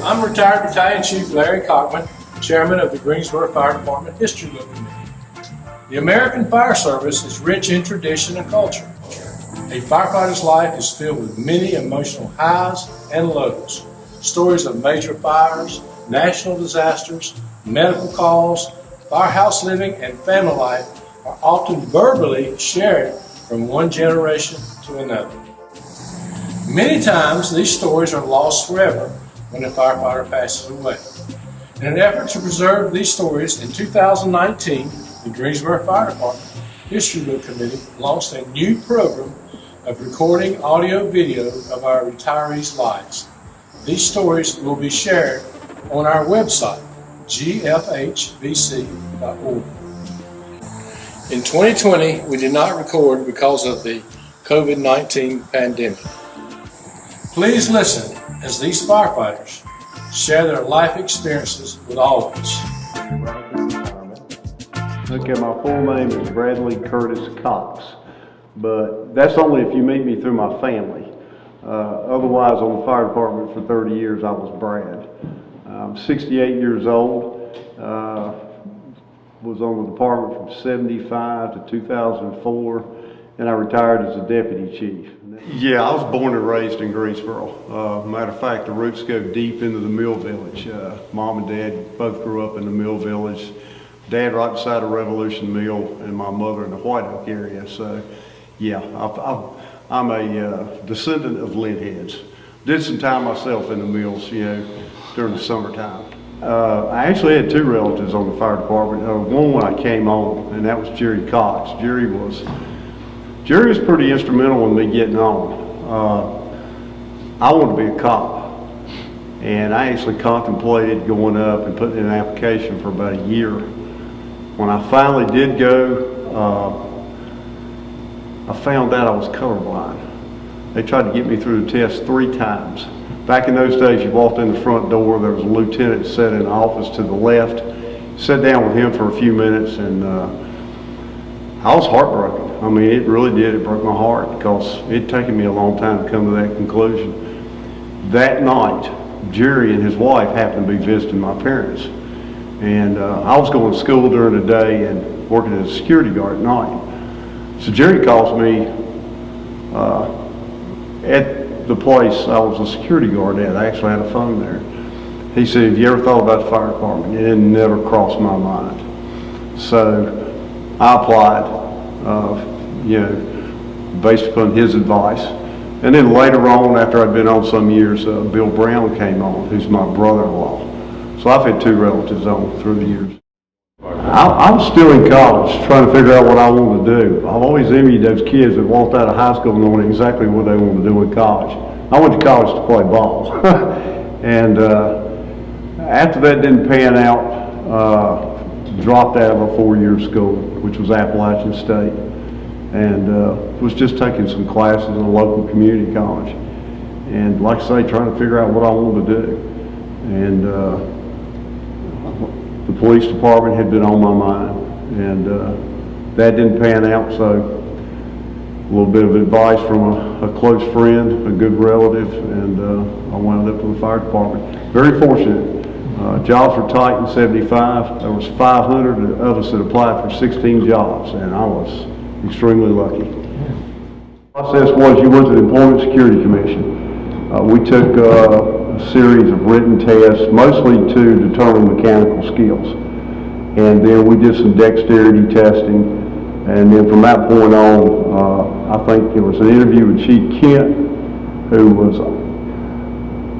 I'm retired Battalion Chief Larry Cockman, Chairman of the Greensboro Fire Department History Book Committee. The American Fire Service is rich in tradition and culture. A firefighter's life is filled with many emotional highs and lows. Stories of major fires, national disasters, medical calls, firehouse living, and family life are often verbally shared from one generation to another. Many times, these stories are lost forever when a firefighter passes away. In an effort to preserve these stories, in 2019, the Greensboro Fire Department History Book Committee launched a new program of recording audio-video of our retirees' lives. These stories will be shared on our website, gfhbc.org. In 2020, we did not record because of the COVID-19 pandemic. Please listen as these firefighters share their life experiences with all of us. Okay, my full name is Bradley Curtis Cox, but that's only if you meet me through my family. Otherwise, on the fire department for 30 years, I was Brad. I'm 68 years old, was on the department from 75 to 2004, and I retired as a deputy chief. Yeah, I was born and raised in Greensboro. Matter of fact, the roots go deep into the Mill Village. Mom and Dad both grew up in the Mill Village. Dad right beside the Revolution Mill, and my mother in the White Oak area. So, yeah, I'm a descendant of lint heads. Did some time myself in the mills, during the summertime. I actually had two relatives on the fire department. One when I came on, and that was Jerry Cox. Jerry was pretty instrumental in me getting on. I wanted to be a cop, and I actually contemplated going up and putting in an application for about a year. When I finally did go, I found out I was colorblind. They tried to get me through the test 3 times. Back in those days, you walked in the front door, there was a lieutenant sat in the office to the left. Sat down with him for a few minutes, and I was heartbroken. I mean, it really did. It broke my heart because it'd taken me a long time to come to that conclusion. That night, Jerry and his wife happened to be visiting my parents. And I was going to school during the day and working as a security guard at night. So Jerry calls me at the place I was a security guard at. I actually had a phone there. He said, "Have you ever thought about the fire department?" It had never crossed my mind. So I applied, based upon his advice. And then later on, after I'd been on some years, Bill Brown came on, who's my brother-in-law. So I've had 2 relatives on through the years. I was still in college trying to figure out what I wanted to do. I've always envied those kids that walked out of high school knowing exactly what they wanted to do in college. I went to college to play ball. And after that didn't pan out, dropped out of a 4-year school, which was Appalachian State, and was just taking some classes in a local community college. And like I say, trying to figure out what I wanted to do. And the police department had been on my mind, and that didn't pan out, so a little bit of advice from a close friend, a good relative, and I wound up in the fire department. Very fortunate. Jobs were tight in 75. There was 500 of us that applied for 16 jobs, and I was extremely lucky. The process was you went to the Employment Security Commission. We took a series of written tests, mostly to determine mechanical skills. And then we did some dexterity testing. And then from that point on, I think there was an interview with Chief Kent, who was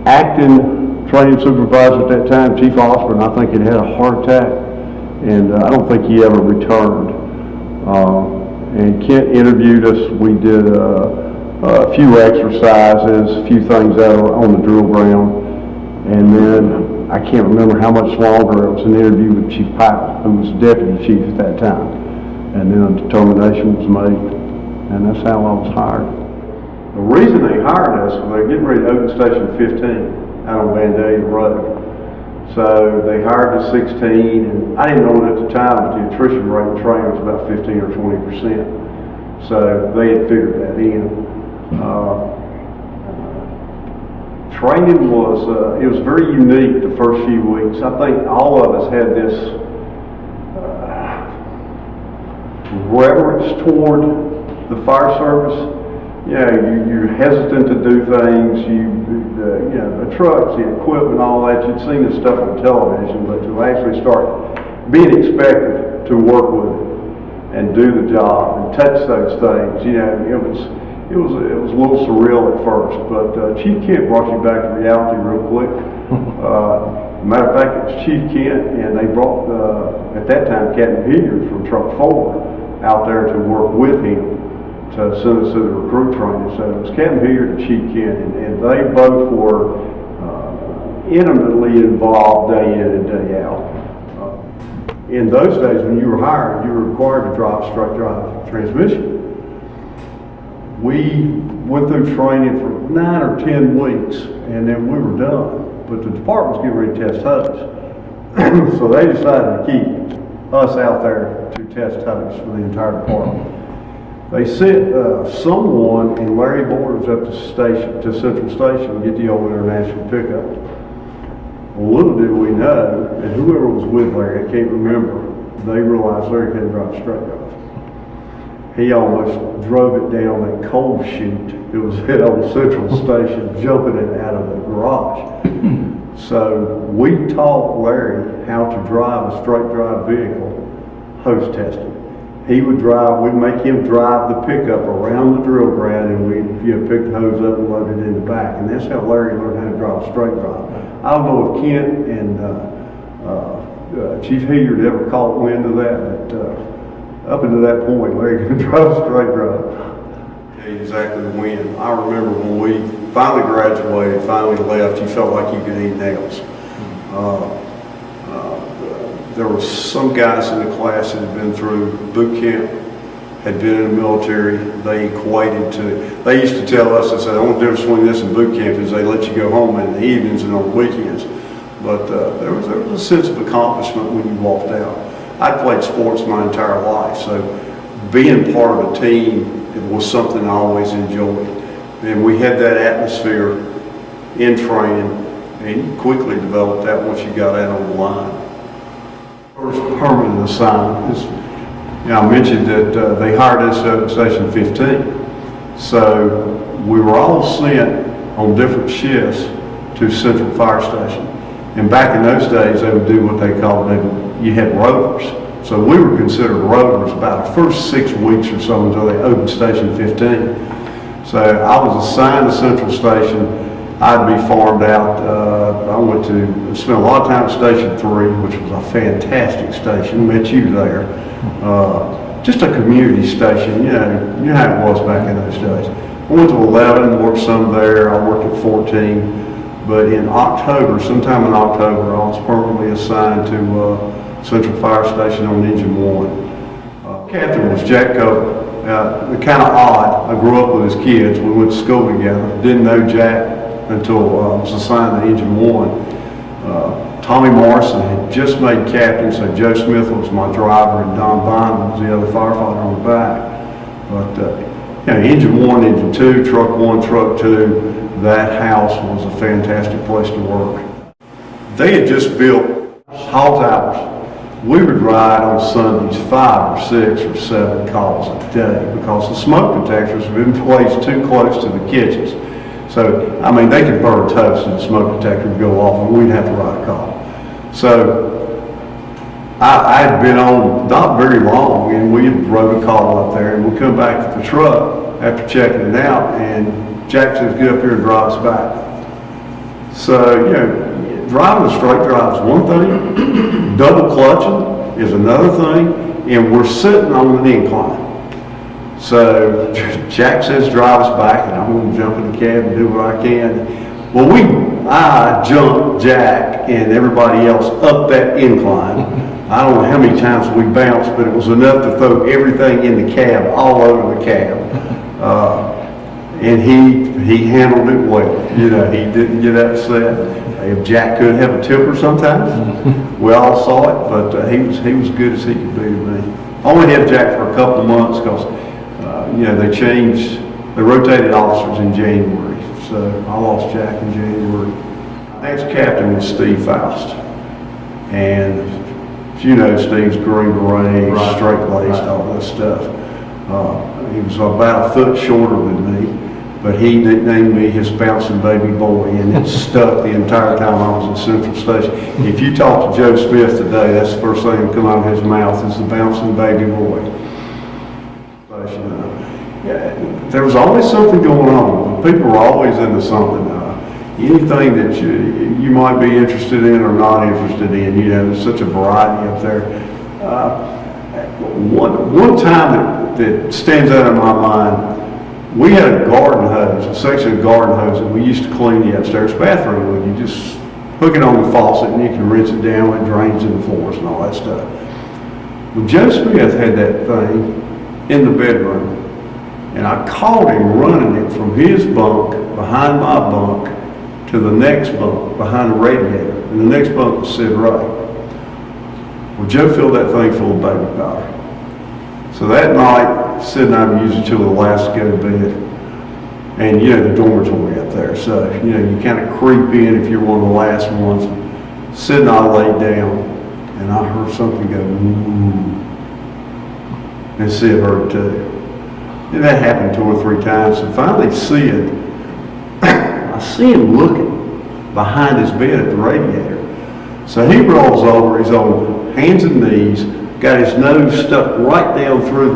acting training supervisor at that time, Chief Osborne. I think he'd had a heart attack, and I don't think he ever returned. And Kent interviewed us. We did a few exercises, a few things out on the drill ground, and then I can't remember how much longer. It was an interview with Chief Powell, who was deputy chief at that time, and then a determination was made, and that's how I was hired. The reason they hired us was they were getting ready to open Station 15 out on Vandalia Road. So they hired the 16, and I didn't know it at the time, but the attrition rate in training was about 15 or 20%. So they had figured that in. training was, it was very unique the first few weeks. I think all of us had this reverence toward the fire service. You're hesitant to do things. The trucks, the equipment, all that. You'd seen this stuff on television, but to actually start being expected to work with it and do the job and touch those things, it was a little surreal at first. But Chief Kent brought you back to reality real quick. Matter of fact, it was Chief Kent, and they brought at that time Captain Hilliard from Truck 4 out there to work with him to send us to the recruit training. So it was Captain Hilliard and Chief Kent, and they both were intimately involved day in and day out. In those days, when you were hired, you were required to drive straight drive transmission. We went through training for 9 or 10 weeks, and then we were done. But the department was getting ready to test hose. So they decided to keep us out there to test hose for the entire department. They sent someone, and Larry Borders up to Central Station to get the old international pickup. Well, little did we know, and whoever was with Larry, I can't remember, they realized Larry couldn't drive straight drive. He almost drove it down that coal chute. It was at old Central Station, jumping it out of the garage. So we taught Larry how to drive a straight drive vehicle, hose testing. He would drive, we'd make him drive the pickup around the drill ground, and we'd pick the hose up and load it in the back. And that's how Larry learned how to drive a straight drive. I don't know if Kent and Chief Hilliard ever caught wind of that, but up until that point, Larry could drive a straight drive. Exactly when. I remember when we finally graduated, finally left, you felt like you could eat nails. There were some guys in the class that had been through boot camp, had been in the military. They equated to, they used to tell us, they said, the only difference between this and boot camp is they let you go home in the evenings and on the weekends. But there was a sense of accomplishment when you walked out. I played sports my entire life, so being part of a team, it was something I always enjoyed. And we had that atmosphere in training, and you quickly developed that once you got out on the line. First permanent assignment is, I mentioned that they hired us at Station 15. So we were all sent on different shifts to Central Fire Station. And back in those days, they would do what they called, you had rovers. So we were considered rovers about the first 6 weeks or so until they opened Station 15. So I was assigned to Central Station. I'd be farmed out. I went to spend a lot of time at Station 3, which was a fantastic station. Met you there. Just a community station, you know how it was back in those days. I went to 11, worked some there. I worked at 14. But in October, sometime in October, I was permanently assigned to Central Fire Station on Engine 1. Captain was Jack Cope. Kind of odd. I grew up with his kids. We went to school together. Didn't know Jack until I was assigned to Engine 1. Tommy Morrison had just made captain, so Joe Smith was my driver and Don Bynum was the other firefighter on the back. But Engine 1, Engine 2, Truck 1, Truck 2, that house was a fantastic place to work. They had just built halt hours. We would ride on Sundays 5 or 6 or 7 calls a day because the smoke detectors were in place too close to the kitchens. So, I mean, they could burn toast and the smoke detector would go off and we'd have to ride a call. So, I had been on not very long and we rode a call up there and we'd come back to the truck after checking it out and Jack says, get up here and drive us back. So, driving a straight drive is one thing, double clutching is another thing, and we're sitting on an incline. So Jack says drive us back, and I'm going to jump in the cab and do what I can. Well, I jumped Jack and everybody else up that incline. I don't know how many times we bounced, but it was enough to throw everything in the cab, all over the cab. And he handled it well. He didn't get upset. If Jack could have a temper sometimes, we all saw it, but he was good as he could be to me. I only had Jack for a couple of months because, they rotated officers in January. So I lost Jack in January. Next captain was Steve Faust. And as you know, Steve's green beret, Right. straight-laced, Right. all this stuff. He was about a foot shorter than me, but he nicknamed me his bouncing baby boy, and it stuck the entire time I was at Central Station. If you talk to Joe Smith today, that's the first thing that come out of his mouth is the bouncing baby boy. There was always something going on. People were always into something. Anything that you might be interested in or not interested in, there's such a variety up there. One time that stands out in my mind, we had a garden hose, a section of garden hose, and we used to clean the upstairs bathroom with. You just hook it on the faucet and you can rinse it down when it drains in the floors and all that stuff. Well, Joe Smith had that thing in the bedroom, and I caught him running it from his bunk behind my bunk to the next bunk behind the radiator, and the next bunk was Sid Ray. Well, Joe filled that thing full of baby powder. So that night, Sid and I would use it till the last to go to bed. And the dormitory up there, so you kind of creep in if you're one of the last ones. Sid and I laid down, and I heard something go, ooh. And Sid heard it too. And that happened 2 or 3 times. And finally Sid, I see him looking behind his bed at the radiator. So he rolls over, he's on hands and knees, got his nose stuck right down through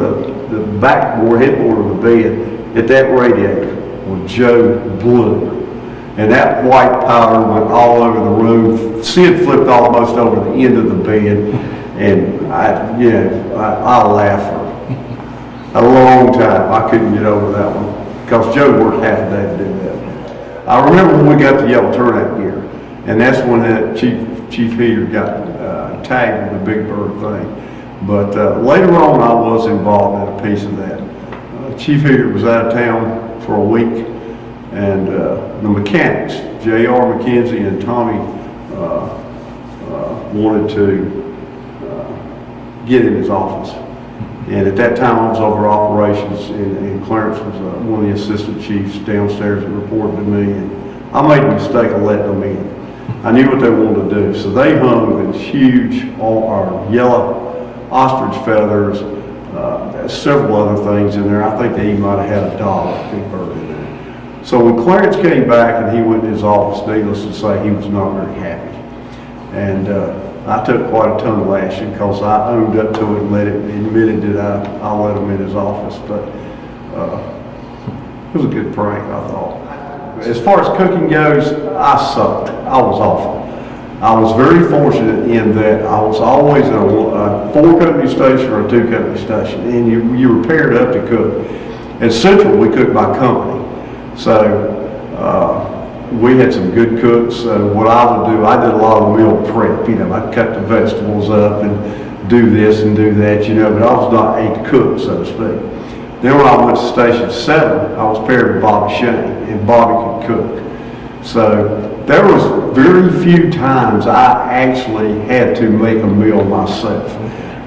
the backboard, headboard of the bed at that radiator. Well, Joe blew. And that white powder went all over the room. Sid flipped almost over the end of the bed. And I laughed for a long time. I couldn't get over that one because Joe worked half a day to do that. I remember when we got the yellow turnout gear, and that's when that Chief Heater got tagged with the Big Bird thing. But later on, I was involved in a piece of that. Chief Heater was out of town for a week, and the mechanics, J.R. McKenzie and Tommy, wanted to get in his office. And at that time, I was over operations, and Clarence was one of the assistant chiefs downstairs that reported to me. And I made a mistake of letting them in. I knew what they wanted to do, so they hung these huge, yellow ostrich feathers, several other things in there. I think they even might have had a dog, Big Bird, in there. So when Clarence came back and he went in his office, needless to say, he was not very happy. And I took quite a ton of lashing because I owned up to it and admitted that I let him in his office. But it was a good prank, I thought. As far as cooking goes, I sucked. I was awful. I was very fortunate in that I was always at a 4-company station or a 2-company station, and you were paired up to cook. At Central, we cooked by company. So we had some good cooks. So what I would do, I did a lot of meal prep. I'd cut the vegetables up and do this and do that, but I was not a cook, so to speak. Then when I went to Station 7, I was paired with Bobby Shane, and Bobby could cook. So there was very few times I actually had to make a meal myself.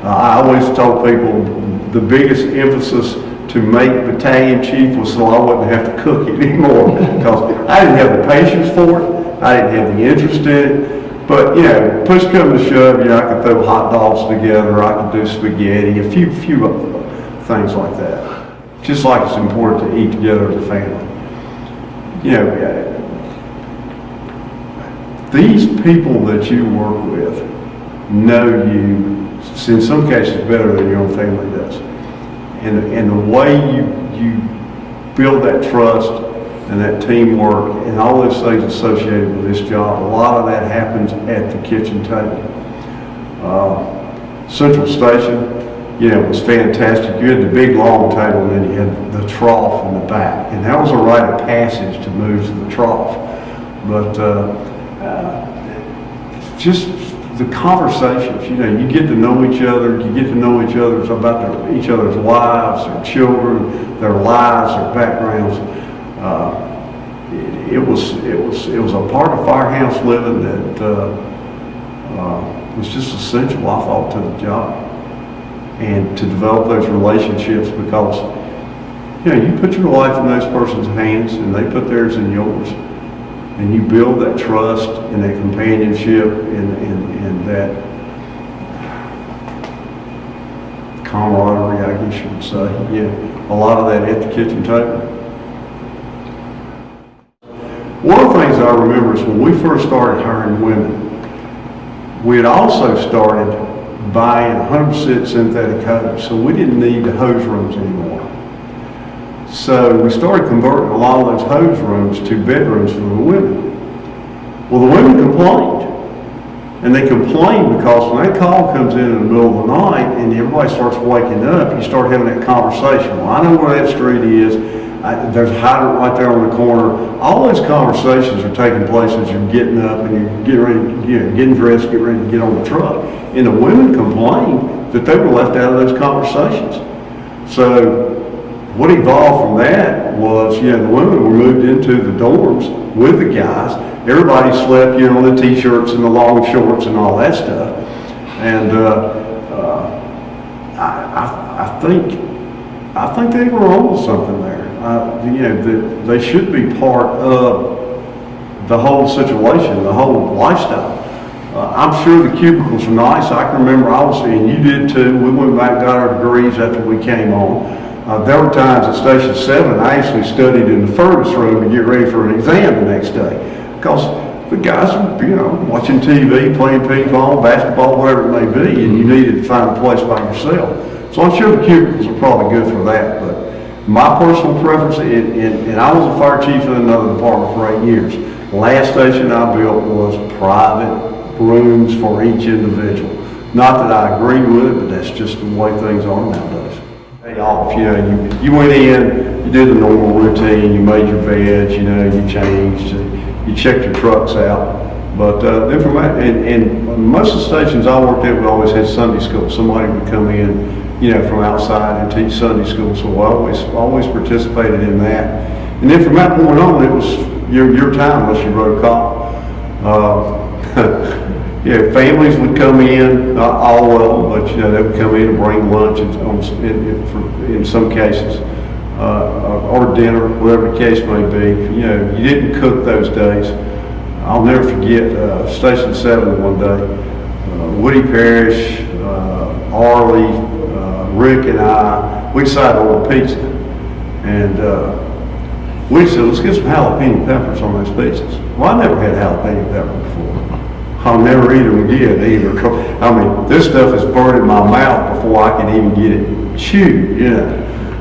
I always told people the biggest emphasis to make battalion chief was so I wouldn't have to cook anymore, because I didn't have the patience for it, I didn't have the interest in it. But push come to shove, I could throw hot dogs together, I could do spaghetti, a few things like that. Just like it's important to eat together as a family. These people that you work with know you, in some cases, better than your own family does. And the way you build that trust and that teamwork and all those things associated with this job, a lot of that happens at the kitchen table. Central Station, it was fantastic. You had the big long table, and then you had the trough in the back. And that was a rite of passage to move to the trough. But just the conversations, you get to know each other. You get to know each other about each other's wives, their children, their lives, their backgrounds. It was a part of firehouse living that was just essential, I thought, to the job. And to develop those relationships, because you know, you put your life in those person's hands and they put theirs in yours. And you build that trust and that companionship and that camaraderie, I guess you would say. Yeah, a lot of that at the kitchen table. One of the things I remember is when we first started hiring women, we had also started buying 100% synthetic hose, so we didn't need the hose rooms anymore. So we started converting a lot of those hose rooms to bedrooms for the women. Well, the women complained. And they complain because when that call comes in the middle of the night and everybody starts waking up, you start having that conversation. Well, I know where that street is. There's a hydrant right there on the corner. All those conversations are taking place as you're getting up and you're getting ready, getting dressed, getting ready to get on the truck. And the women complained that they were left out of those conversations. So what evolved from that was, the women were moved into the dorms with the guys. Everybody slept, on the t-shirts and the long shorts and all that stuff. And I think they were on to something there. They should be part of the whole situation, the whole lifestyle. I'm sure the cubicles are nice. I can remember and you did too. We went back and got our degrees after we came on. There were times at Station 7 I actually studied in the furnace room to get ready for an exam the next day. Because the guys were, watching TV, playing ping pong, basketball, whatever it may be, and you needed to find a place by yourself. So I'm sure the cubicles are probably good for that. But my personal preference, and I was a fire chief in another department for 8 years. The last station I built was private rooms for each individual. Not that I agree with it, but that's just the way things are nowadays. Off, you went in, you did the normal routine, you made your beds, you changed, you checked your trucks out. But and most of the stations I worked at, we always had Sunday school. Somebody would come in, from outside and teach Sunday school. So I always participated in that. And then from that point on, it was your time unless you wrote a call. Families would come in, not all of them, but they would come in and bring lunch in some cases, or dinner, whatever the case may be. You didn't cook those days. I'll never forget Station 7 one day. Woody Parrish, Arlie, Rick, and I, we decided to order pizza, and we said, let's get some jalapeno peppers on those pizzas. Well, I never had jalapeno pepper before. I'll never eat them again either. This stuff is burning my mouth before I can even get it chewed,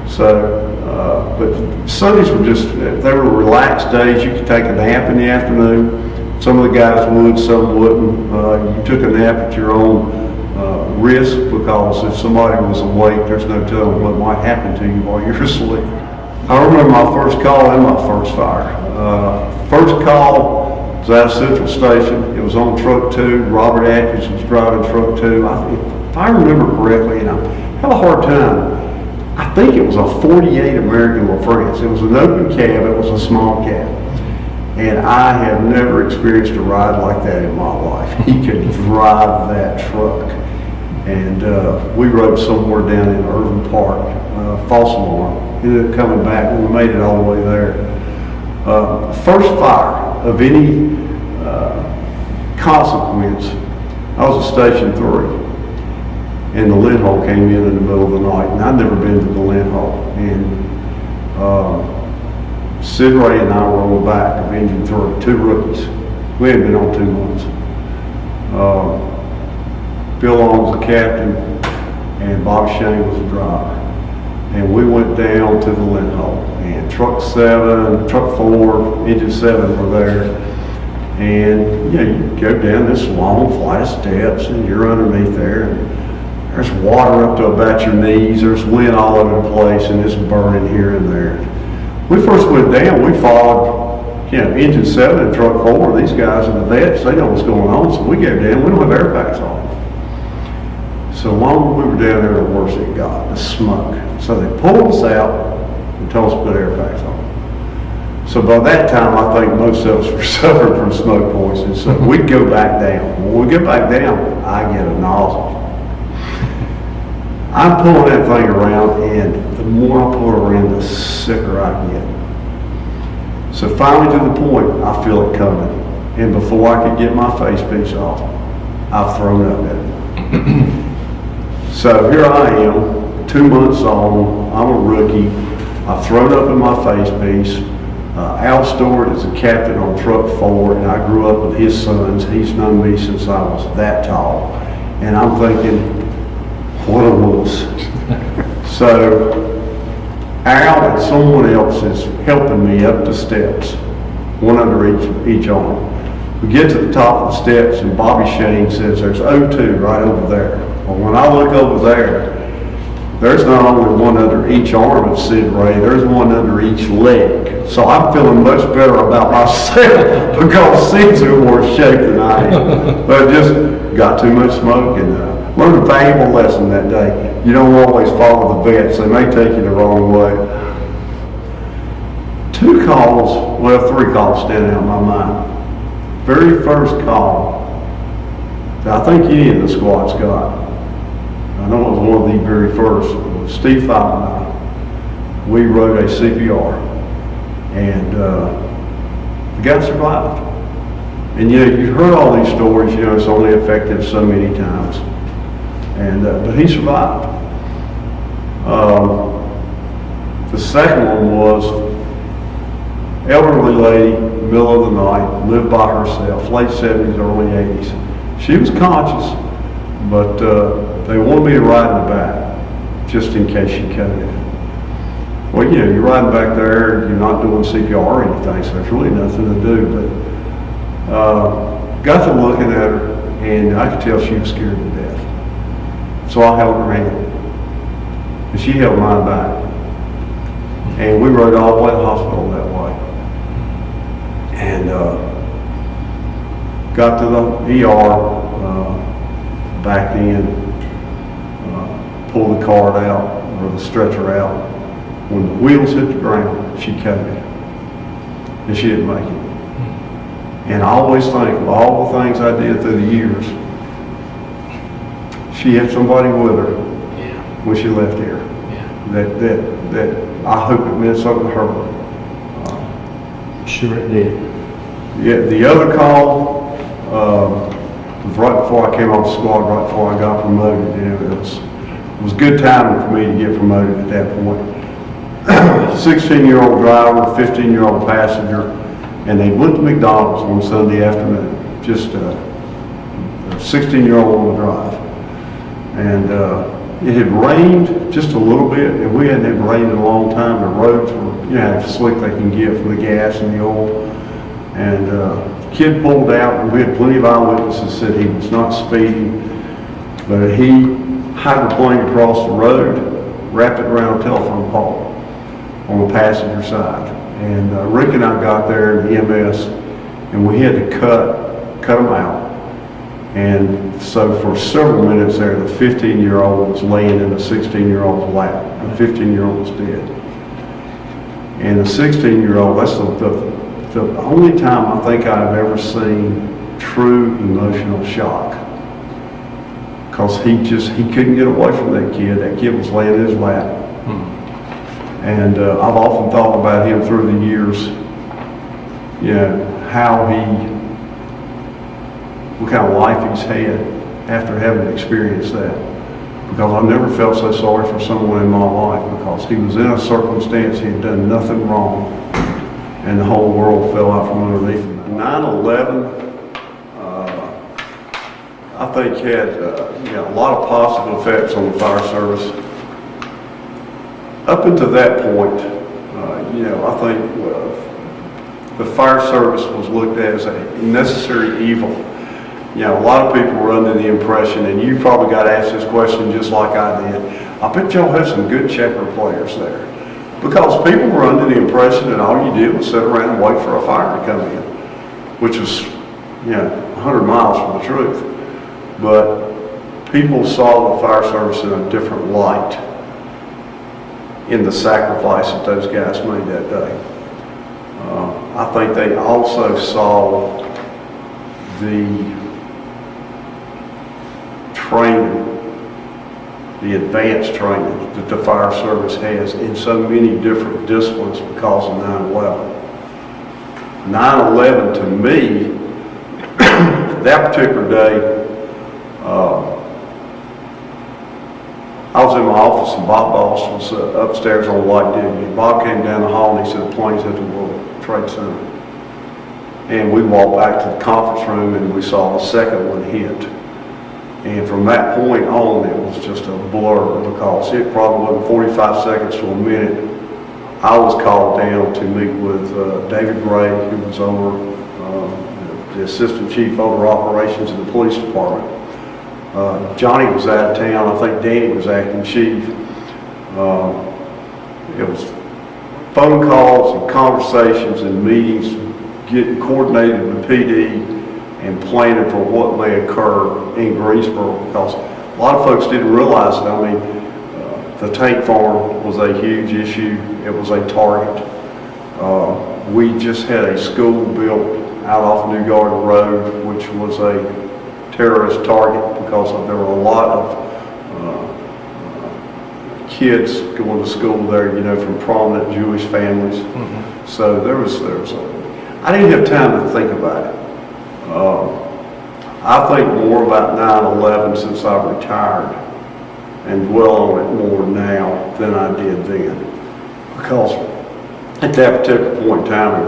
So, but Sundays were they were relaxed days. You could take a nap in the afternoon. Some of the guys would, some wouldn't. You took a nap at your own risk, because if somebody was awake, there's no telling what might happen to you while you're asleep. I remember my first call and my first fire. First call was out of Central Station. It was on Truck 2. Robert Atkins was driving Truck 2. If I remember correctly, and I have a hard time, I think it was a 48 American LaFrance. It was an open cab. It was a small cab. And I have never experienced a ride like that in my life. He could drive that truck. And we rode somewhere down in Irving Park, false alarm. Ended up coming back, and we made it all the way there. First fire of any consequence, I was at Station 3, and the lint hole came in the middle of the night, and I'd never been to the lint hole. And Sid Ray and I were on the back of Engine 3, 2 rookies. We hadn't been on 2 months. Bill Long was the captain, and Bobby Shane was the driver. And we went down to the lint hole, and Truck 7, Truck 4, Engine 7 were there. And you go down this long flight of steps, and you're underneath there, and there's water up to about your knees, there's lint all over the place, and it's burning here and there. We first went down, we followed Engine 7 and Truck 4, these guys in the vets, they know what's going on, so we go down, we don't have air packs on. So long as we were down there, the worse it got, the smoke. So they pulled us out and told us to put air packs on. So by that time, I think most of us were suffering from smoke poisoning. So we'd go back down. When we get back down, I get a nozzle. I'm pulling that thing around, and the more I pull her in, the sicker I get. So finally to the point, I feel it coming. And before I could get my face piece off, I've thrown up at it. So here I am, 2 months on, I'm a rookie. I've thrown up in my face piece. Al Stewart is a captain on Truck 4, and I grew up with his sons. He's known me since I was that tall. And I'm thinking, what a wuss. So Al and someone else is helping me up the steps, one under each arm. We get to the top of the steps, and Bobby Shane says, there's O2 right over there. Well, when I look over there, there's not only one under each arm of Sid Ray, there's one under each leg. So I'm feeling much better about myself because Sid's in worse shape than I am. But I just got too much smoke and learned a valuable lesson that day. You don't always follow the vets, they may take you the wrong way. 3 calls stand out in my mind. Very first call that I think any of the squad's got. I know it was one of the very first. It was Steve Fowler and I. We wrote a CPR, and the guy survived. And you heard all these stories. It's only effective so many times, and but he survived. The second one was elderly lady, middle of the night, lived by herself, late 70s, early 80s. She was conscious, but they wanted me to ride in the back, just in case she cut in. Well, you're riding back there, you're not doing CPR or anything, so there's really nothing to do. But got to looking at her, and I could tell she was scared to death. So I held her hand, and she held mine back. And we rode all the way to the hospital that way. And got to the ER, backed in, pulled the card out, or the stretcher out. When the wheels hit the ground, she cut it. And she didn't make it. And I always think of all the things I did through the years, she had somebody with her when she left here. That I hope it meant something to her. Sure it did. Yeah, the other call was right before I came off the squad, right before I got promoted. It was good timing for me to get promoted at that point. 16-year-old driver, 15-year-old passenger, and they went to McDonald's one Sunday afternoon. Just a 16-year-old on the drive. And it had rained just a little bit, and we hadn't had rain in a long time. The roads were, how slick they can get from the gas and the oil. And the kid pulled out, and we had plenty of eyewitnesses said he was not speeding, but he hydroplaned across the road, wrapped it around a telephone pole on the passenger side. And Rick and I got there in the EMS, and we had to cut them out. And so for several minutes there, the 15-year-old was laying in the 16-year-old's lap. The 15-year-old was dead. And the 16-year-old, that's the only time I think I've ever seen true emotional shock. Because he couldn't get away from that kid. That kid was laying in his lap. And I've often thought about him through the years, what kind of life he's had after having experienced that. Because I've never felt so sorry for someone in my life, because he was in a circumstance, he had done nothing wrong, and the whole world fell out from underneath him. 9/11, I think had a lot of positive effects on the fire service. Up until that point, I think the fire service was looked at as a necessary evil. A lot of people were under the impression, and you probably got asked this question just like I did, I bet y'all have some good checker players there. Because people were under the impression that all you did was sit around and wait for a fire to come in, which was, 100 miles from the truth. But people saw the fire service in a different light in the sacrifice that those guys made that day. I think they also saw the training the advanced training that the fire service has in so many different disciplines because of 9/11. 9/11 to me, that particular day, I was in my office and Bob Boss was upstairs on light duty. Bob came down the hall and he said the plane's hit the World Trade Center. And we walked back to the conference room and we saw the second one hit. And from that point on, it was just a blur because it probably wasn't 45 seconds to a minute. I was called down to meet with David Gray, who was over the assistant chief over operations in the police department. Johnny was out of town. I think Danny was acting chief. It was phone calls and conversations and meetings, getting coordinated with PD and planning for what may occur in Greensboro, because a lot of folks didn't realize it. I mean, the tank farm was a huge issue. It was a target. We just had a school built out off New Garden Road, which was a terrorist target because there were a lot of kids going to school there, you know, from prominent Jewish families. Mm-hmm. So there was I didn't have time to think about it. I think more about 9/11 since I've retired and dwell on it more now than I did then. Because at that particular point in time, it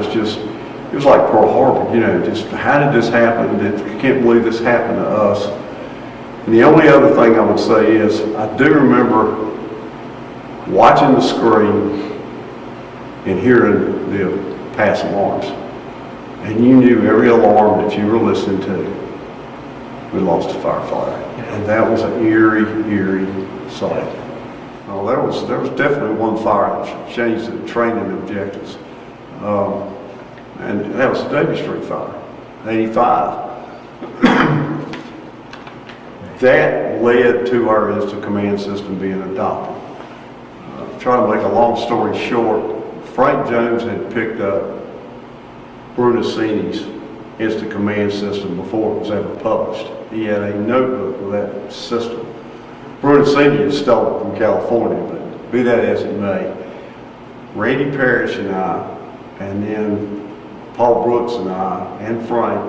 was like Pearl Harbor, you know, just how did this happen? I can't believe this happened to us. And the only other thing I would say is I do remember watching the screen and hearing the pass alarms. And you knew every alarm that you were listening to, we lost a firefighter. And that was an eerie sight. Oh, there was definitely one fire that changed the training objectives. And that was the Davie Street fire, 85. That led to our instant command system being adopted. Trying to make a long story short, Frank Jones had picked up Brunacini's instant command system before it was ever published. He had a notebook with that system. Brunacini had stolen it from California, but be that as it may, Randy Parrish and I, and then Paul Brooks and I, and Frank,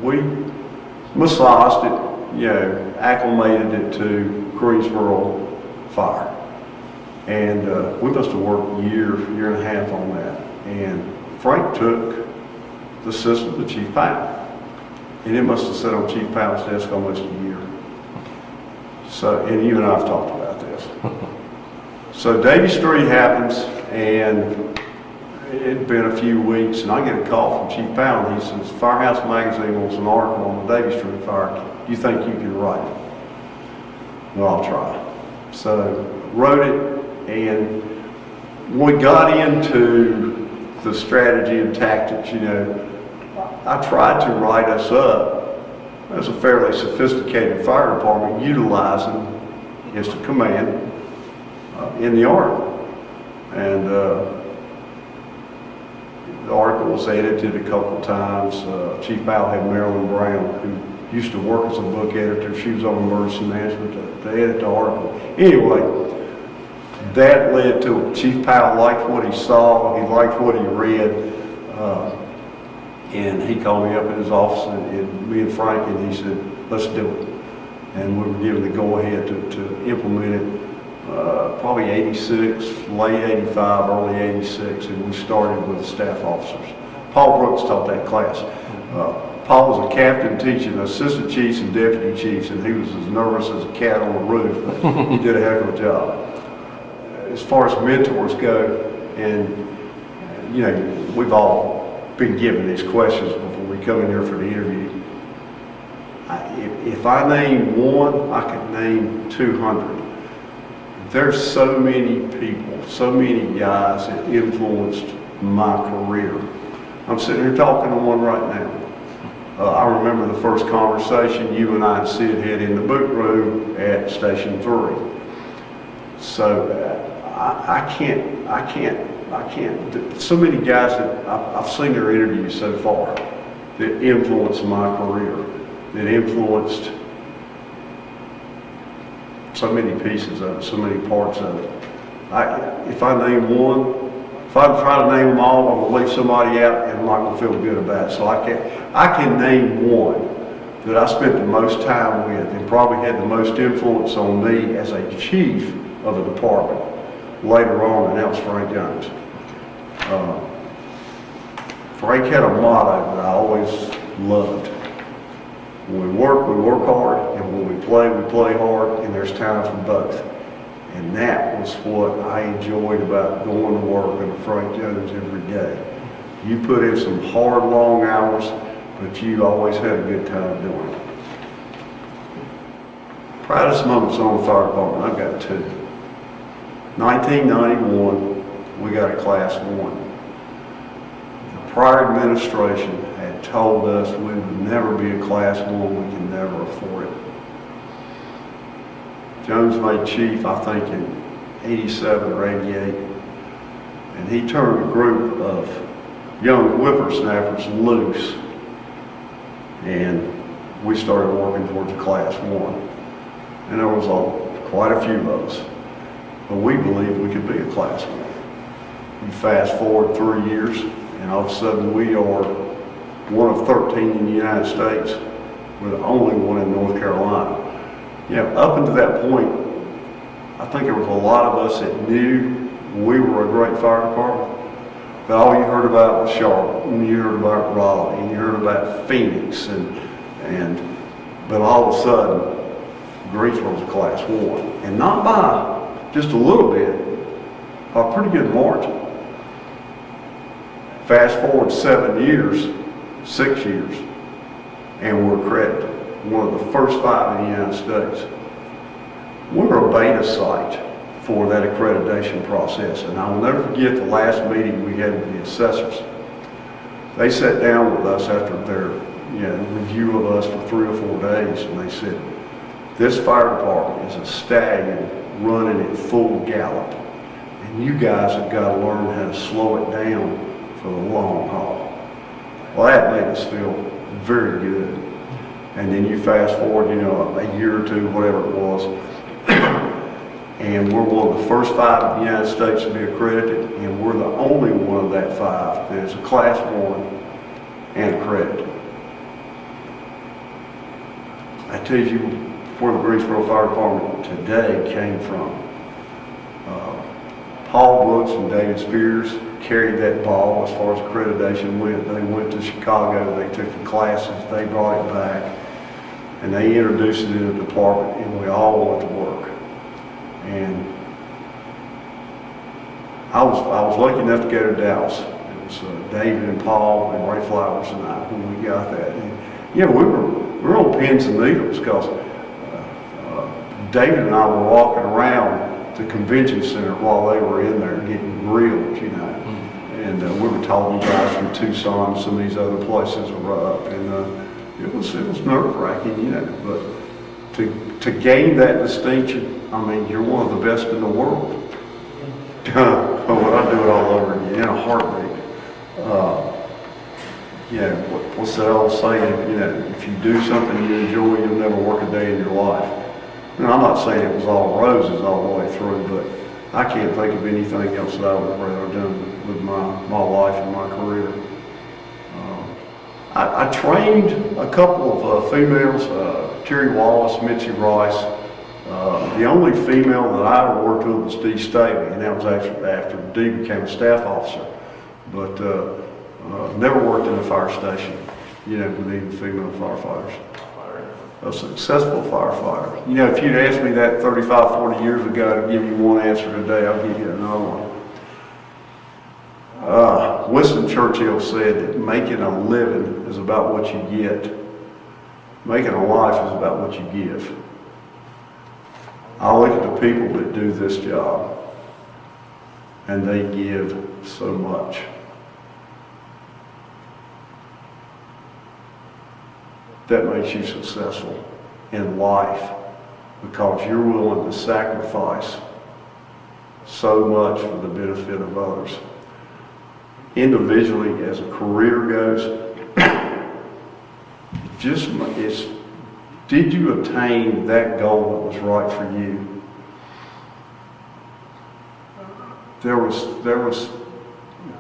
we massaged it, you know, acclimated it to Greensboro fire. And we must have worked a year and a half on that. And Frank took the system to Chief Powell. And it must have sat on Chief Powell's desk almost a year. So, and you and I have talked about this. So Davie Street happens, and it'd been a few weeks, and I get a call from Chief Powell, and he says, Firehouse Magazine wants an article on the Davie Street fire. Do you think you can write it? Well, I'll try. So wrote it, and when we got into the strategy and tactics, you know, I tried to write us up as a fairly sophisticated fire department utilizing instant command in the article. And the article was edited a couple of times. Chief Powell had Marilyn Brown, who used to work as a book editor. She was on emergency management to edit the article. Anyway, that led to Chief Powell liked what he saw, he liked what he read, and he called me up in his office, and me and Frank, and he said, let's do it. And we were given the go-ahead to implement it probably 86, late 85, early 86, and we started with staff officers. Paul Brooks taught that class. Paul was a captain teaching assistant chiefs and deputy chiefs, and he was as nervous as a cat on a roof, but he did a heck of a job. As far as mentors go, and you know, we've all been given these questions before we come in here for the interview. If I name one, I could name 200. There's so many people, so many guys that influenced my career. I'm sitting here talking to one right now. I remember the first conversation you and I and Sid had in the boot room at Station 3. So I can't, so many guys that I've seen their interviews so far that influenced my career, that influenced some so many pieces of it, so many parts of it. If I name one, if I try to name them all, I'm gonna leave somebody out and I'm not gonna feel good about it. So I can name one that I spent the most time with and probably had the most influence on me as a chief of a department later on, and that was Frank Jones. Frank had a motto that I always loved. When we work hard, and when we play hard, and there's time for both. And that was what I enjoyed about going to work under Frank Jones every day. You put in some hard, long hours, but you always had a good time doing it. Proudest moments on the fire department, I've got two. 1991, we got a Class 1. The prior administration had told us we would never be a Class 1, we can never afford it. Jones made chief, I think, in 87 or 88, and he turned a group of young whippersnappers loose, and we started working towards a Class 1. And there was quite a few of us, but we believed we could be a Class 1. You fast forward 3 years, and all of a sudden we are one of 13 in the United States. We're the only one in North Carolina. Up until that point, I think there was a lot of us that knew we were a great fire department, but all you heard about was Charlotte, and you heard about Raleigh, and you heard about Phoenix, but all of a sudden, Greensboro was a Class 1, and not by just a little bit, by a pretty good margin. Fast forward 6 years, and we're accredited. One of the first 5 in the United States. We were a beta site for that accreditation process, and I will never forget the last meeting we had with the assessors. They sat down with us after their review of us for 3 or 4 days, and they said, this fire department is a stallion running at full gallop, and you guys have got to learn how to slow it down for the long haul. Well, that made us feel very good. And then you fast forward, a year or two, whatever it was, and we're one of the first 5 in the United States to be accredited, and we're the only one of that 5 that is a Class 1 and accredited. I tell you where the Greensboro Fire Department today came from. Paul Brooks and David Spears carried that ball as far as accreditation went. They went to Chicago, they took the classes, they brought it back, and they introduced it in the department, and we all went to work. And I was lucky enough to go to Dallas. It was David and Paul and Ray Flowers and I when we got that. And we were on pins and needles because David and I were walking around the convention center while they were in there getting grilled, and we were talking guys from Tucson and some of these other places were up, and it was nerve-wracking, but to gain that distinction, I mean, you're one of the best in the world. But when I do it all over again in a heartbeat, what's that old saying? If you do something you enjoy, you'll never work a day in your life. And I'm not saying it was all roses all the way through, but I can't think of anything else that I would have rather done with my life and my career. I trained a couple of females, Terry Wallace, Mitzi Rice. The only female that I ever worked with was Dee Staley, and that was actually after Dee became a staff officer. But never worked in a fire station, with even female firefighters. A successful firefighter. If you'd asked me that 35, 40 years ago to give you one answer today, I'll give you another one. Winston Churchill said that making a living is about what you get. Making a life is about what you give. I look at the people that do this job, and they give so much. That makes you successful in life because you're willing to sacrifice so much for the benefit of others. Individually, as a career goes, did you obtain that goal that was right for you? there was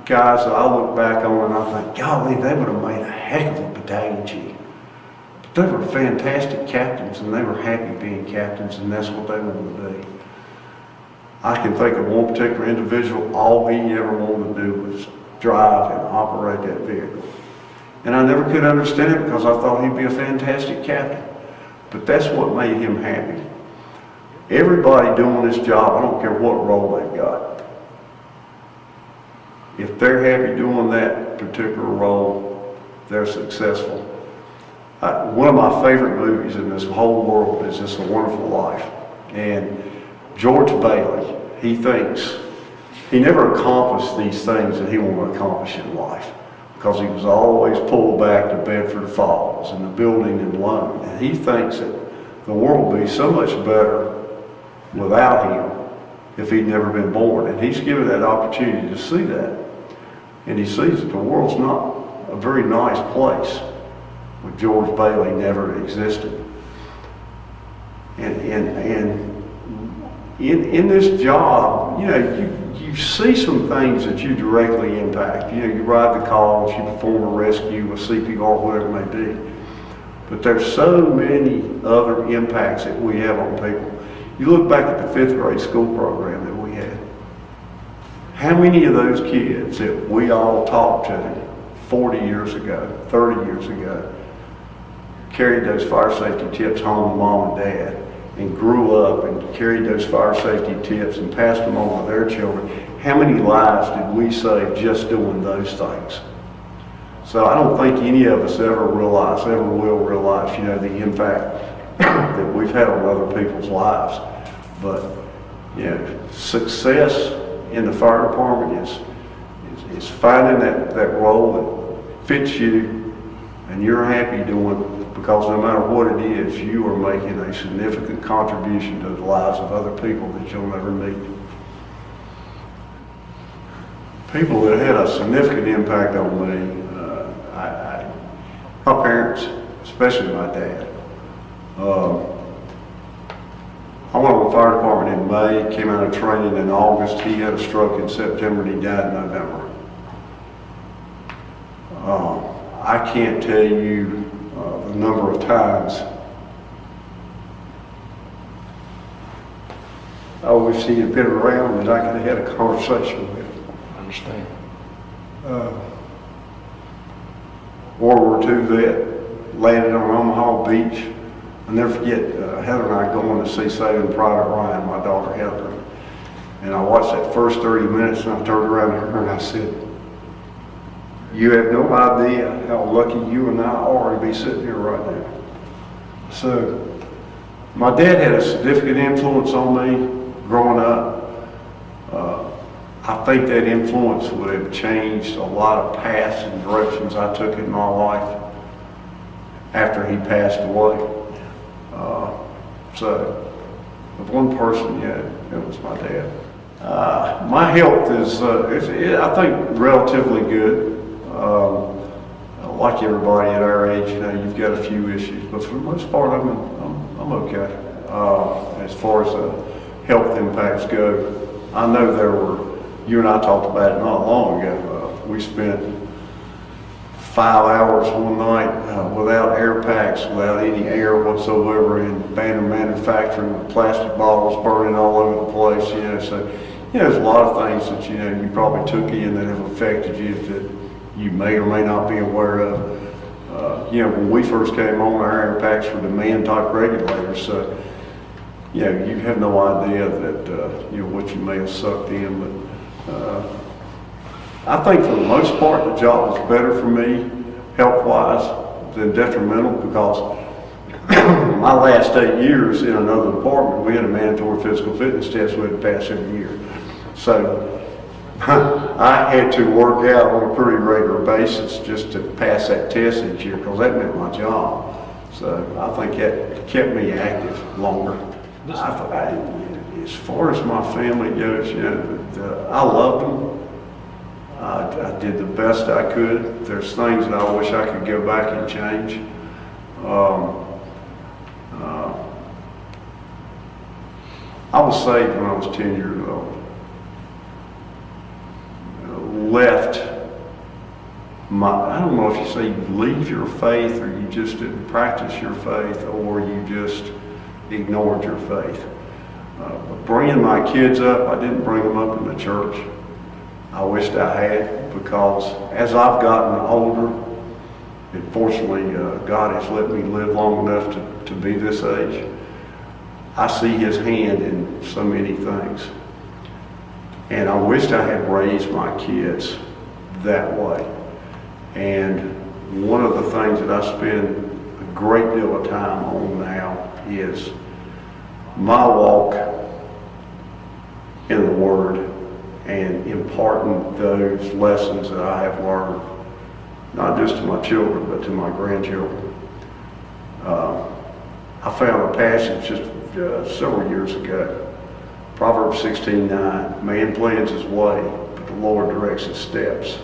guys that I look back on and I think, golly, they would have made a heck of a battalion chief. But they were fantastic captains, and they were happy being captains, and that's what they wanted to be. I can think of one particular individual, all he ever wanted to do was drive and operate that vehicle. And I never could understand it because I thought he'd be a fantastic captain. But that's what made him happy. Everybody doing this job, I don't care what role they've got, if they're happy doing that particular role, they're successful. One of my favorite movies in this whole world is It's a Wonderful Life. And George Bailey, he thinks he never accomplished these things that he wanted to accomplish in life because he was always pulled back to Bedford Falls and the building and loan. And he thinks that the world would be so much better without him if he'd never been born. And he's given that opportunity to see that. And he sees that the world's not a very nice place with George Bailey never existed. And in this job, you know, you see some things that you directly impact. You know, you ride the calls, you perform a rescue, a CPR, whatever it may be. But there's so many other impacts that we have on people. You look back at the 5th grade school program that we had. How many of those kids that we all talked to 40 years ago, 30 years ago, carried those fire safety tips home to mom and dad and grew up and carried those fire safety tips and passed them on to their children? How many lives did we save just doing those things? So I don't think any of us ever will realize, you know, the impact that we've had on other people's lives. But, you know, success in the fire department is finding that role that fits you and you're happy doing it, because no matter what it is, you are making a significant contribution to the lives of other people that you'll never meet. People that had a significant impact on me, my parents, especially my dad. I went on the fire department in May, came out of training in August. He had a stroke in September and he died in November. I can't tell you the number of times I wish he had been around and I could have had a conversation with him. I understand. World War II vet, landed on Omaha Beach. I'll never forget Heather and I going to see Saving Private Ryan, my daughter Heather. And I watched that first 30 minutes and I turned around to her and I said, you have no idea how lucky you and I are to be sitting here right now. So, my dad had a significant influence on me growing up. I think that influence would have changed a lot of paths and directions I took in my life after he passed away. So, of one person, yeah, it was my dad. My health is, I think, relatively good. Like everybody at our age, you know, you've got a few issues, but for the most part, I'm okay. As far as health impacts go, I know there were. You and I talked about it not long ago. We spent 5 hours one night without air packs, without any air whatsoever, in banner manufacturing, with plastic bottles burning all over the place. You know, so there's a lot of things that you probably took in that have affected you that you may or may not be aware of. When we first came on, our air packs were demand type regulators, so you have no idea that what you may have sucked in. But I think for the most part, the job was better for me, health-wise, than detrimental, because my last 8 years in another department, we had a mandatory physical fitness test we had to pass every year. So I had to work out on a pretty regular basis just to pass that test each year, because that meant my job. So I think that kept me active longer. As far as my family goes, I loved them. I did the best I could. There's things that I wish I could go back and change. I was saved when I was 10 years old. left I don't know if you say you leave your faith or you just didn't practice your faith or you just ignored your faith. But bringing my kids up, I didn't bring them up in the church. I wished I had, because as I've gotten older, and fortunately God has let me live long enough to be this age, I see His hand in so many things. And I wished I had raised my kids that way. And one of the things that I spend a great deal of time on now is my walk in the Word and imparting those lessons that I have learned, not just to my children, but to my grandchildren. I found a passage just several years ago, Proverbs 16:9, man plans his way, but the Lord directs his steps.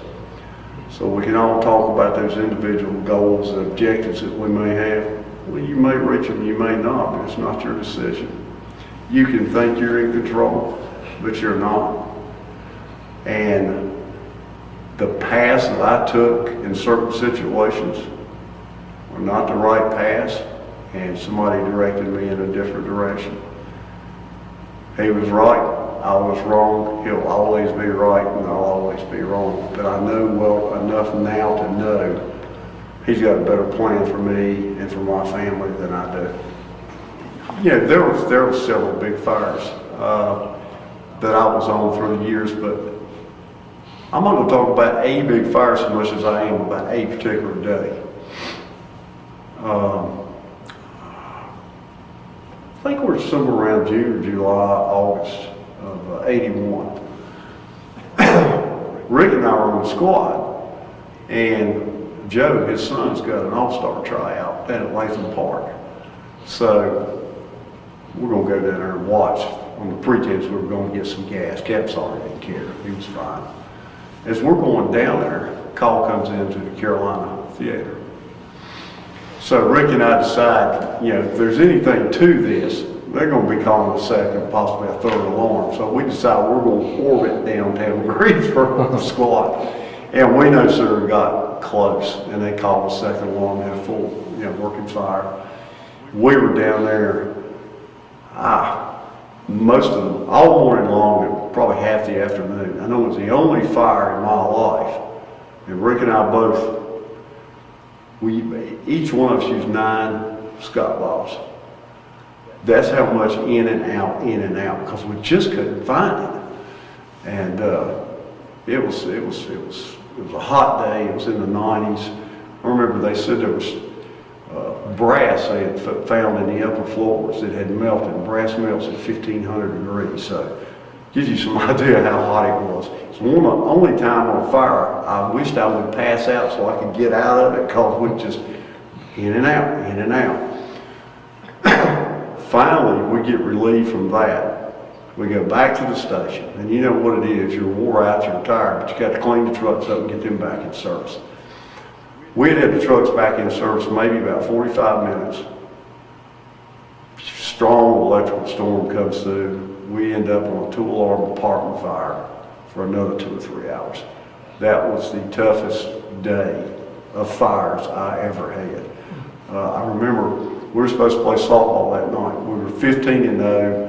So we can all talk about those individual goals and objectives that we may have. Well, you may reach them, you may not, but it's not your decision. You can think you're in control, but you're not. And the paths that I took in certain situations were not the right paths, and somebody directed me in a different direction. He was right, I was wrong. He'll always be right and I'll always be wrong. But I know well enough now to know He's got a better plan for me and for my family than I do. Yeah, there were several big fires that I was on through the years, but I'm not going to talk about a big fire so much as I am about a particular day. I think we're somewhere around June or July, August of '81. Rick and I were on the squad, and Joe, his son's got an all-star tryout down at Latham Park. So we're going to go down there and watch on the pretense we were going to get some gas. Cap's already didn't care. He was fine. As we're going down there, a call comes into the Carolina Theater. So Rick and I decide, if there's anything to this, they're going to be calling a second, possibly a third alarm. So we decide we're going to orbit downtown Greensboro with the squad. And we no sooner got close, and they called a second alarm in full, working fire. We were down there, most of them, all morning long, and probably half the afternoon. I know it was the only fire in my life. And Rick and I both, each one of us used 9 Scott bottles. That's how much in and out, because we just couldn't find it. And it was a hot day. It was in the 90s. I remember they said there was brass they had found in the upper floors that had melted. Brass melts at 1,500 degrees. So gives you some idea how hot it was. It's the only time on a fire I wished I would pass out so I could get out of it, because we'd just in and out. Finally, we get relieved from that. We go back to the station, and you know what it is. You're wore out, you're tired, but you got to clean the trucks up and get them back in service. We had the trucks back in service maybe about 45 minutes. Strong electrical storm comes through. We end up on a 2-alarm apartment fire for another 2 or 3 hours. That was the toughest day of fires I ever had. I remember we were supposed to play softball that night. We were 15-0.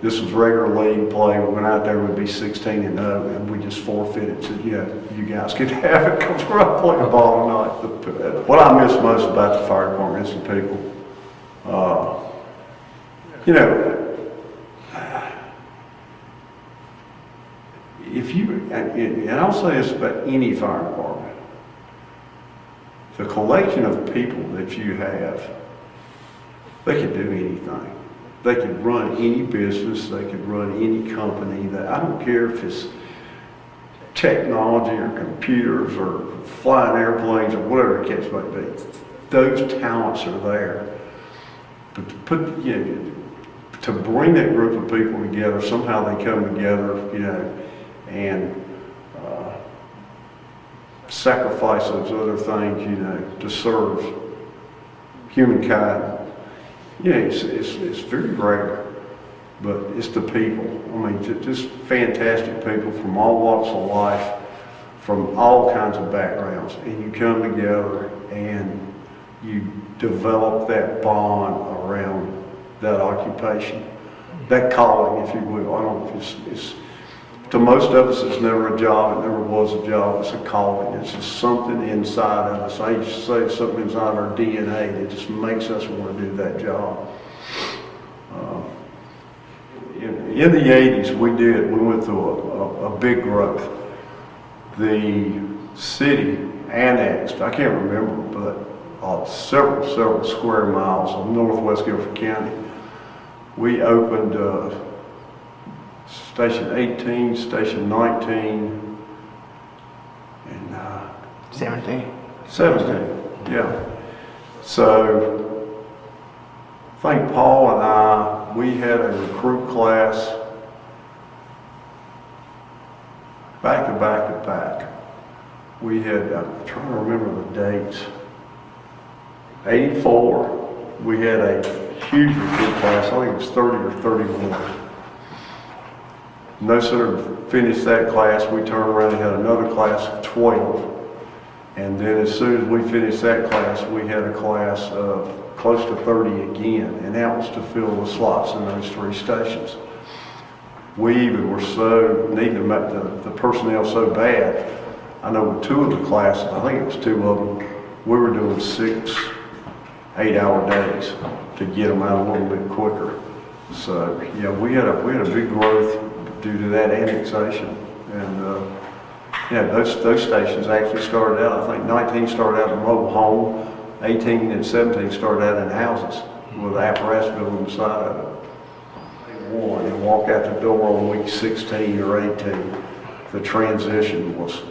This was regular league play. We went out there, we'd be 16-0, and we just forfeited. Said, you guys could have it, because we're not playing ball tonight. What I miss most about the fire department is the people. And I'll say this about any fire department, the collection of people that you have, they can do anything. They could run any business, they could run any company. I don't care if it's technology or computers or flying airplanes or whatever the case might be. Those talents are there. But to bring that group of people together, somehow they come together, and sacrifice those other things, to serve humankind. It's very rare, but it's the people. I mean, just fantastic people from all walks of life, from all kinds of backgrounds, and you come together and you develop that bond around that occupation, that calling, if you will. I don't know if it's to most of us, it's never a job. It never was a job. It's a calling. It's just something inside of us. I used to say it's something inside our DNA that just makes us want to do that job. In the 80s, we went through a big growth. The city annexed, I can't remember, but several square miles of northwest Guilford County. We opened Station 18, Station 19, and 17. 17, yeah. So, I think Paul and I, we had a recruit class back to back to back. We had, I'm trying to remember the dates. 84, we had a huge recruit class, I think it was 30 or 31. No sooner finished that class, we turned around and had another class of 12. And then as soon as we finished that class, we had a class of close to 30 again, and that was to fill the slots in those 3 stations. We even were so, needing to make the personnel so bad, I know with 2 of the classes, I think it was 2 of them, we were doing 6 8-hour days to get them out a little bit quicker. So yeah, we had a big growth due to that annexation, and yeah, those stations actually started out. I think 19 started out in a mobile home, 18 and 17 started out in houses with apparatus built on the side of it. And walk out the door on week 16 or 18. The transition was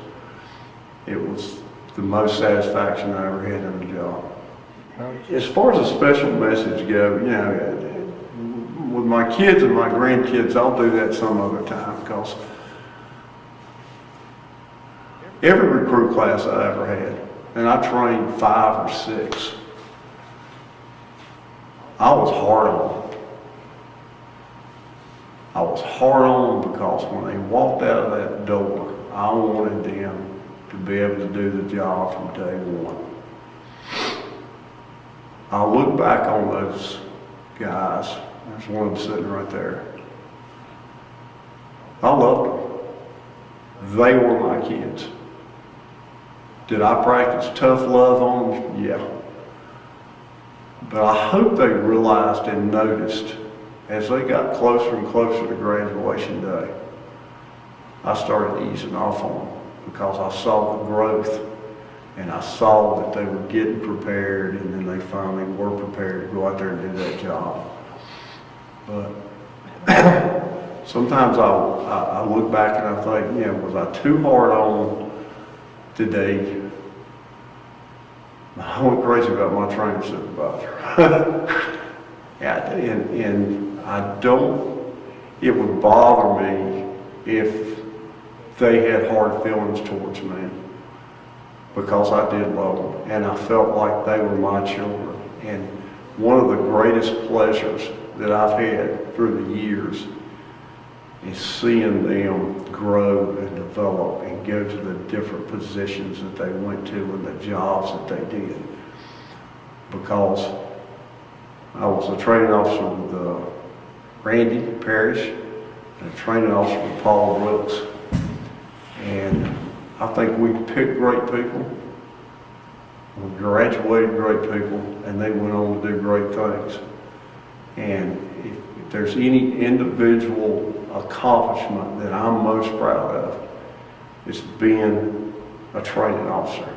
the most satisfaction I ever had in the job. As far as a special message goes, you know, with my kids and my grandkids, I'll do that some other time, because every recruit class I ever had, and I trained 5 or 6, I was hard on them. I was hard on them because when they walked out of that door, I wanted them to be able to do the job from day one. I look back on those guys. There's one of them sitting right there. I loved them. They were my kids. Did I practice tough love on them? Yeah. But I hope they realized and noticed as they got closer and closer to graduation day, I started easing off on them because I saw the growth, and I saw that they were getting prepared, and then they finally were prepared to go out there and do that job. But sometimes I look back and I think, you know, was I too hard on them today? I went crazy about my training supervisor. Yeah, and I don't, it would bother me if they had hard feelings towards me, because I did love them, and I felt like they were my children. And one of the greatest pleasures that I've had through the years is seeing them grow and develop and go to the different positions that they went to and the jobs that they did. Because I was a training officer with Randy Parrish and a training officer with Paul Brooks. And I think we picked great people, we graduated great people, and they went on to do great things. And if there's any individual accomplishment that I'm most proud of, it's being a training officer.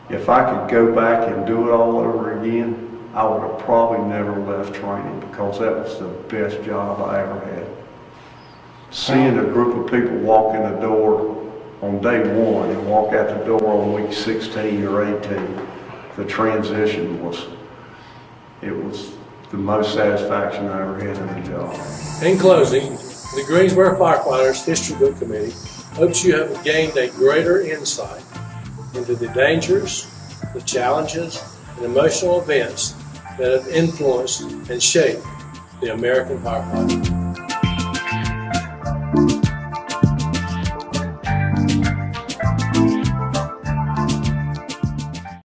If I could go back and do it all over again, I would have probably never left training, because that was the best job I ever had. Seeing a group of people walk in the door on day one and walk out the door on week 16 or 18, the transition was the most satisfaction I ever had in the job. In closing, the Greensboro Firefighters History Book Committee hopes you have gained a greater insight into the dangers, the challenges, and emotional events that have influenced and shaped the American firefighter.